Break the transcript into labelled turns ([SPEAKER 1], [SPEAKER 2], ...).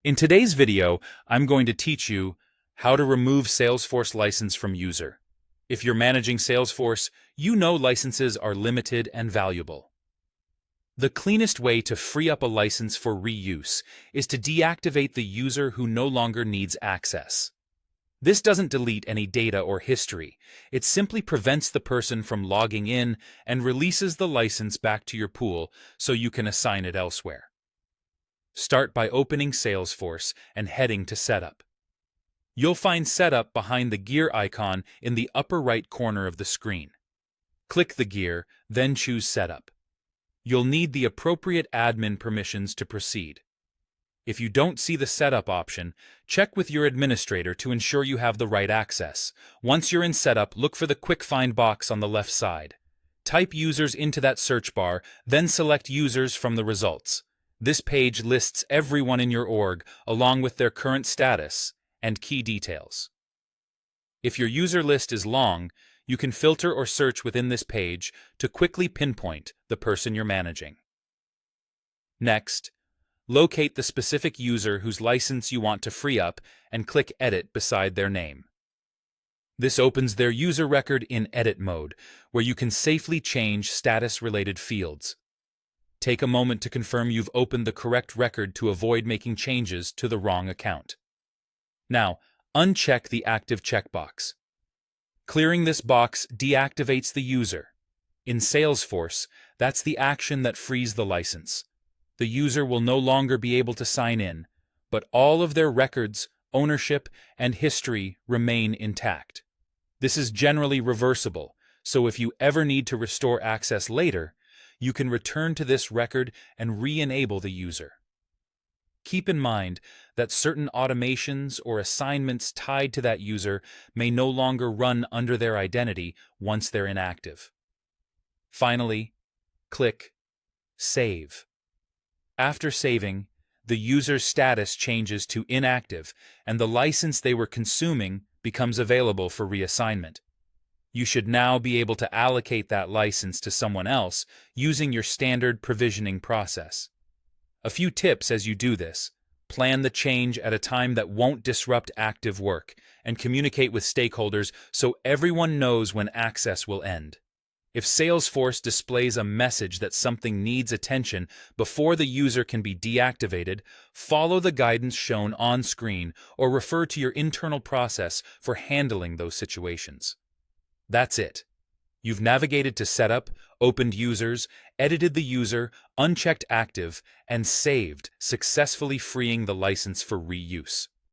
[SPEAKER 1] In today's video, I'm going to teach you how to remove Salesforce license from user. If you're managing Salesforce, you know licenses are limited and valuable. The cleanest way to free up a license for reuse is to deactivate the user who no longer needs access. This doesn't delete any data or history. It simply prevents the person from logging in and releases the license back to your pool so you can assign it elsewhere. Start by opening Salesforce and heading to Setup. You'll find Setup behind the gear icon in the upper right corner of the screen. Click the gear, then choose Setup. You'll need the appropriate admin permissions to proceed. If you don't see the Setup option, check with your administrator to ensure you have the right access. Once you're in Setup, look for the Quick Find box on the left side. Type users into that search bar, then select users from the results. This page lists everyone in your org along with their current status and key details. If your user list is long, you can filter or search within this page to quickly pinpoint the person you're managing. Next, locate the specific user whose license you want to free up and click Edit beside their name. This opens their user record in edit mode, where you can safely change status-related fields. Take a moment to confirm you've opened the correct record to avoid making changes to the wrong account. Now, uncheck the Active checkbox. Clearing this box deactivates the user. In Salesforce, that's the action that frees the license. The user will no longer be able to sign in, but all of their records, ownership, and history remain intact. This is generally reversible, so if you ever need to restore access later, you can return to this record and re-enable the user. Keep in mind that certain automations or assignments tied to that user may no longer run under their identity once they're inactive. Finally, click Save. After saving, the user's status changes to inactive and the license they were consuming becomes available for reassignment. You should now be able to allocate that license to someone else using your standard provisioning process. A few tips as you do this: plan the change at a time that won't disrupt active work, and communicate with stakeholders so everyone knows when access will end. If Salesforce displays a message that something needs attention before the user can be deactivated, follow the guidance shown on screen or refer to your internal process for handling those situations. That's it. You've navigated to Setup, opened users, edited the user, unchecked active, and saved, successfully freeing the license for reuse.